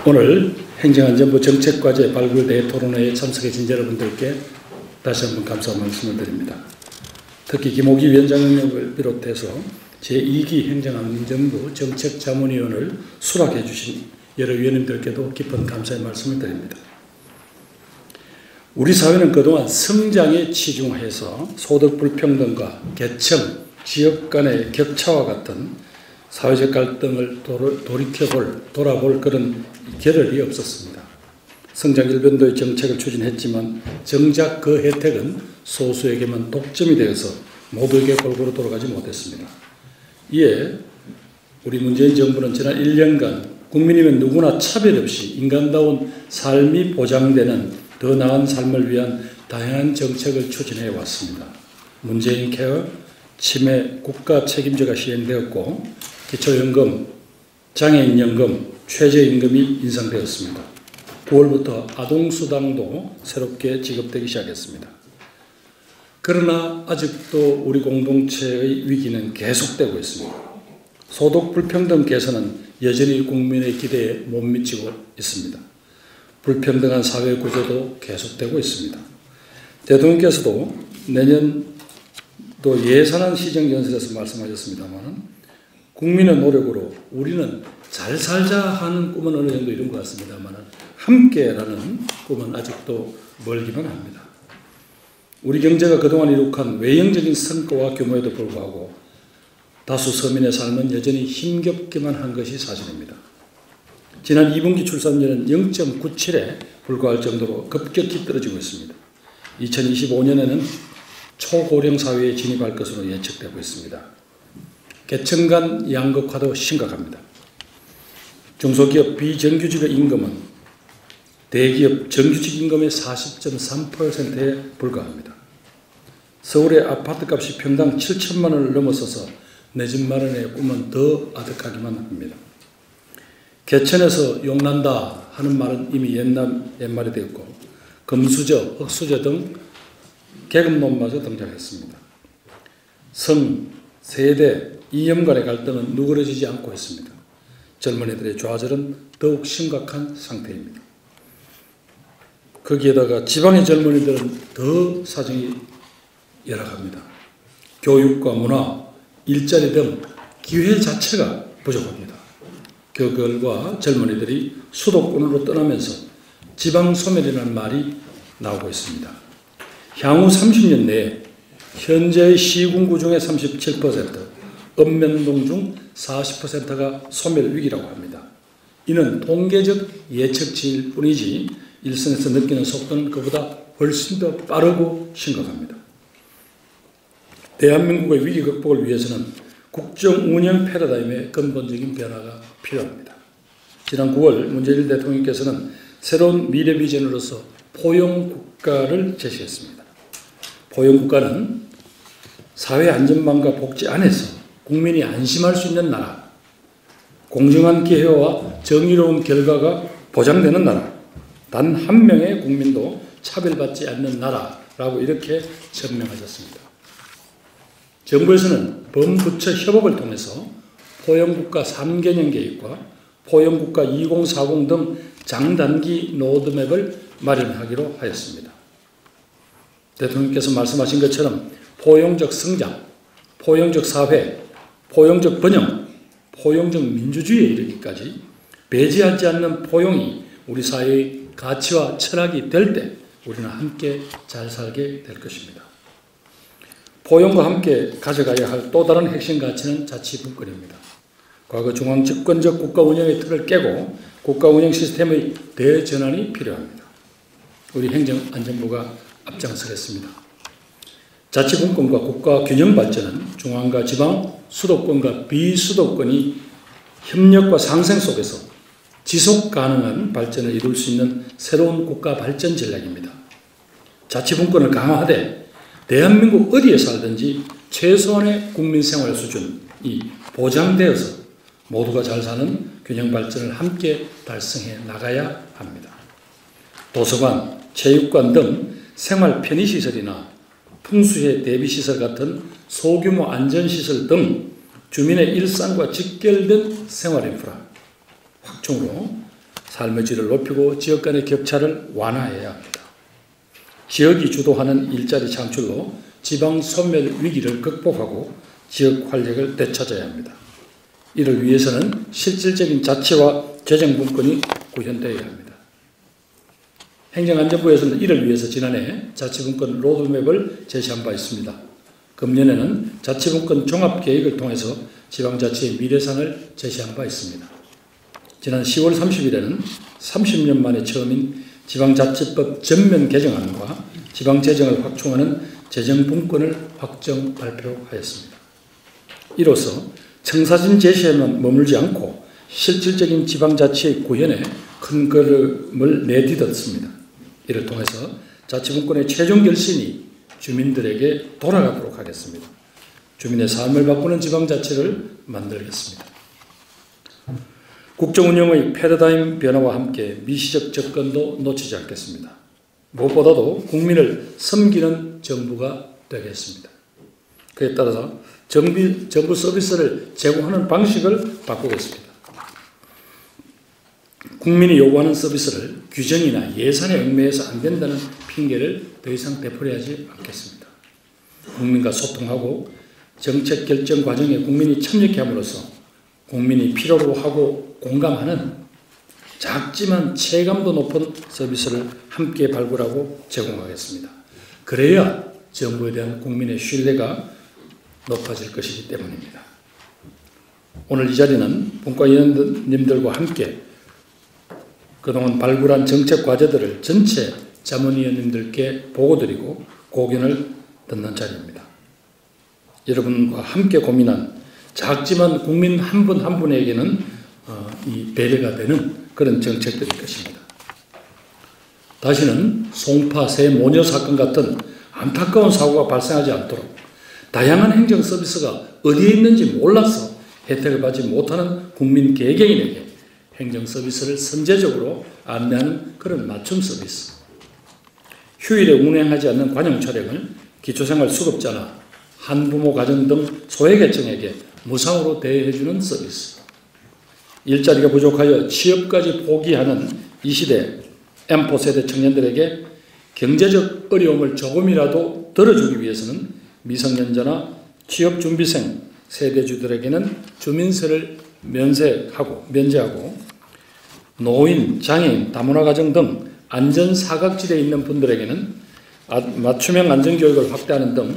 오늘 행정안전부 정책과제 발굴대회 토론회에 참석해 주신 여러분들께 다시 한번 감사 말씀을 드립니다. 특히 김호기 위원장님을 비롯해서 제2기 행정안전부 정책자문위원을 수락해 주신 여러 위원님들께도 깊은 감사의 말씀을 드립니다. 우리 사회는 그동안 성장에 치중해서 소득 불평등과 계층, 지역 간의 격차와 같은 사회적 갈등을 돌아볼 그런 겨를이 없었습니다. 성장 일변도의 정책을 추진했지만 정작 그 혜택은 소수에게만 독점이 되어서 모두에게 골고루 돌아가지 못했습니다. 이에 우리 문재인 정부는 지난 1년간 국민이면 누구나 차별 없이 인간다운 삶이 보장되는 더 나은 삶을 위한 다양한 정책을 추진해 왔습니다. 문재인 케어, 치매 국가 책임제가 시행되었고 기초연금, 장애인연금, 최저임금이 인상되었습니다. 9월부터 아동수당도 새롭게 지급되기 시작했습니다. 그러나 아직도 우리 공동체의 위기는 계속되고 있습니다. 소득 불평등 개선은 여전히 국민의 기대에 못 미치고 있습니다. 불평등한 사회 구조도 계속되고 있습니다. 대통령께서도 내년도 예산안 시정연설에서 말씀하셨습니다만 국민의 노력으로 우리는 잘 살자 하는 꿈은 어느 정도 이룬 것 같습니다만 함께라는 꿈은 아직도 멀기만 합니다. 우리 경제가 그동안 이룩한 외형적인 성과와 규모에도 불구하고 다수 서민의 삶은 여전히 힘겹기만 한 것이 사실입니다. 지난 2분기 출산율은 0.97에 불과할 정도로 급격히 떨어지고 있습니다. 2025년에는 초고령 사회에 진입할 것으로 예측되고 있습니다. 계층 간 양극화도 심각합니다. 중소기업 비정규직의 임금은 대기업 정규직 임금의 40.3%에 불과합니다. 서울의 아파트값이 평당 7천만 원을 넘어서서 내 집 마련의 꿈은 더 아득하기만 합니다. 개천에서 용난다 하는 말은 이미 옛말이 되었고 금수저, 흑수저 등 계급론마저 등장했습니다. 성, 세대, 이념 간의 갈등은 누그러지지 않고 있습니다. 젊은이들의 좌절은 더욱 심각한 상태입니다. 거기에다가 지방의 젊은이들은 더 사정이 열악합니다. 교육과 문화, 일자리 등 기회 자체가 부족합니다. 그 결과 젊은이들이 수도권으로 떠나면서 지방 소멸이라는 말이 나오고 있습니다. 향후 30년 내에 현재의 시군구 중에 37%, 읍면동 중 40%가 소멸 위기라고 합니다. 이는 통계적 예측치일 뿐이지 일선에서 느끼는 속도는 그보다 훨씬 더 빠르고 심각합니다. 대한민국의 위기 극복을 위해서는 국정 운영 패러다임의 근본적인 변화가 필요합니다. 지난 9월 문재인 대통령께서는 새로운 미래 비전으로서 포용국가를 제시했습니다. 포용국가는 사회 안전망과 복지 안에서 국민이 안심할 수 있는 나라, 공정한 기회와 정의로운 결과가 보장되는 나라, 단 한 명의 국민도 차별받지 않는 나라라고 이렇게 전명하셨습니다. 정부에서는 범부처 협업을 통해서 포용국가 3개년 계획과 포용국가 2040 등 장단기 로드맵을 마련하기로 하였습니다. 대통령께서 말씀하신 것처럼 포용적 성장, 포용적 사회, 포용적 번영, 포용적 민주주의에 이르기까지 배제하지 않는 포용이 우리 사회의 가치와 철학이 될 때 우리는 함께 잘 살게 될 것입니다. 포용과 함께 가져가야 할 또 다른 핵심 가치는 자치분권입니다. 과거 중앙집권적 국가 운영의 틀을 깨고 국가 운영 시스템의 대전환이 필요합니다. 우리 행정안전부가 앞장서겠습니다. 자치분권과 국가 균형 발전은 중앙과 지방, 수도권과 비수도권이 협력과 상생 속에서 지속 가능한 발전을 이룰 수 있는 새로운 국가 발전 전략입니다. 자치분권을 강화하되 대한민국 어디에 살든지 최소한의 국민생활 수준이 보장되어서 모두가 잘 사는 균형 발전을 함께 달성해 나가야 합니다. 도서관, 체육관 등 생활 편의시설이나 풍수해 대비시설 같은 소규모 안전시설 등 주민의 일상과 직결된 생활인프라 확충으로 삶의 질을 높이고 지역 간의 격차를 완화해야 합니다. 지역이 주도하는 일자리 창출로 지방 소멸 위기를 극복하고 지역 활력을 되찾아야 합니다. 이를 위해서는 실질적인 자치와 재정분권이 구현되어야 합니다. 행정안전부에서는 이를 위해서 지난해 자치분권 로드맵을 제시한 바 있습니다. 금년에는 자치분권 종합계획을 통해서 지방자치의 미래상을 제시한 바 있습니다. 지난 10월 30일에는 30년 만에 처음인 지방자치법 전면 개정안과 지방재정을 확충하는 재정분권을 확정 발표하였습니다. 이로써 청사진 제시에만 머물지 않고 실질적인 지방자치의 구현에 큰 걸음을 내딛었습니다. 이를 통해서 자치분권의 최종 결신이 주민들에게 돌아가도록 하겠습니다. 주민의 삶을 바꾸는 지방자치를 만들겠습니다. 국정운영의 패러다임 변화와 함께 미시적 접근도 놓치지 않겠습니다. 무엇보다도 국민을 섬기는 정부가 되겠습니다. 그에 따라서 정부 서비스를 제공하는 방식을 바꾸겠습니다. 국민이 요구하는 서비스를 규정이나 예산에 얽매여서 안 된다는 핑계를 더 이상 되풀이하지 않겠습니다. 국민과 소통하고 정책 결정 과정에 국민이 참여케 함으로써 국민이 필요로 하고 공감하는 작지만 체감도 높은 서비스를 함께 발굴하고 제공하겠습니다. 그래야 정부에 대한 국민의 신뢰가 높아질 것이기 때문입니다. 오늘 이 자리는 분과위원님들과 함께 그동안 발굴한 정책 과제들을 전체 자문위원님들께 보고드리고 고견을 듣는 자리입니다. 여러분과 함께 고민한 작지만 국민 한 분 한 분에게는 이 배려가 되는 그런 정책들일 것입니다. 다시는 송파 새 모녀 사건 같은 안타까운 사고가 발생하지 않도록 다양한 행정 서비스가 어디에 있는지 몰라서 혜택을 받지 못하는 국민 개개인에게 행정 서비스를 선제적으로 안내하는 그런 맞춤 서비스, 휴일에 운행하지 않는 관용 차량을 기초생활 수급자나 한부모 가정 등 소외계층에게 무상으로 대여해주는 서비스, 일자리가 부족하여 취업까지 포기하는 이 시대 M4 세대 청년들에게 경제적 어려움을 조금이라도 덜어주기 위해서는 미성년자나 취업준비생 세대주들에게는 주민세를 면제하고 노인, 장애인, 다문화 가정 등 안전사각지대에 있는 분들에게는 맞춤형 안전교육을 확대하는 등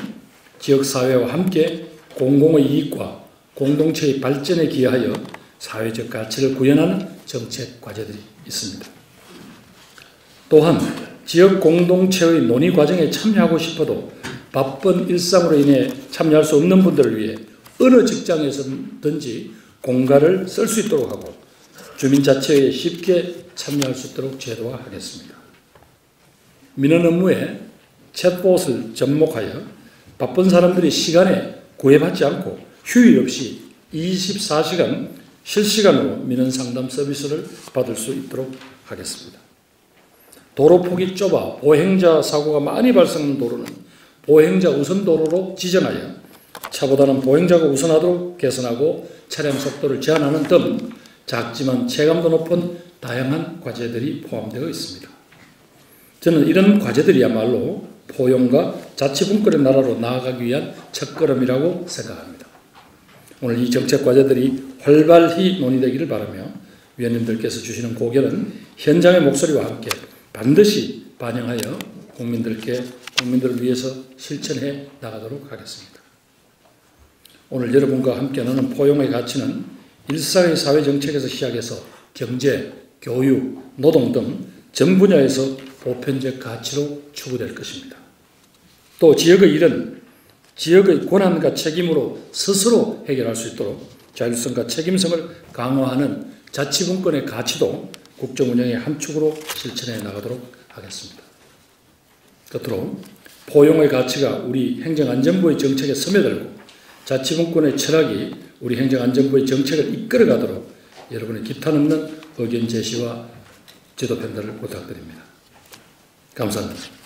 지역사회와 함께 공공의 이익과 공동체의 발전에 기여하여 사회적 가치를 구현하는 정책 과제들이 있습니다. 또한 지역 공동체의 논의 과정에 참여하고 싶어도 바쁜 일상으로 인해 참여할 수 없는 분들을 위해 어느 직장에서든지 공간을 쓸 수 있도록 하고 주민자치회에 쉽게 참여할 수 있도록 제도화하겠습니다. 민원 업무에 챗봇을 접목하여 바쁜 사람들이 시간에 구애받지 않고 휴일 없이 24시간 실시간으로 민원 상담 서비스를 받을 수 있도록 하겠습니다. 도로폭이 좁아 보행자 사고가 많이 발생하는 도로는 보행자 우선 도로로 지정하여 차보다는 보행자가 우선하도록 개선하고 차량 속도를 제한하는 등 작지만 체감도 높은 다양한 과제들이 포함되어 있습니다. 저는 이런 과제들이야말로 포용과 자치분권의 나라로 나아가기 위한 첫걸음이라고 생각합니다. 오늘 이 정책 과제들이 활발히 논의되기를 바라며 위원님들께서 주시는 고견은 현장의 목소리와 함께 반드시 반영하여 국민들을 위해서 실천해 나가도록 하겠습니다. 오늘 여러분과 함께 나누는 포용의 가치는 일상의 사회정책에서 시작해서 경제, 교육, 노동 등 전 분야에서 보편적 가치로 추구될 것입니다. 또 지역의 일은 지역의 권한과 책임으로 스스로 해결할 수 있도록 자율성과 책임성을 강화하는 자치분권의 가치도 국정운영의 한 축으로 실천해 나가도록 하겠습니다. 끝으로 포용의 가치가 우리 행정안전부의 정책에 스며들고 자치분권의 철학이 우리 행정안전부의 정책을 이끌어가도록 여러분의 기탄 없는 의견 제시와 지도 편달을 부탁드립니다. 감사합니다.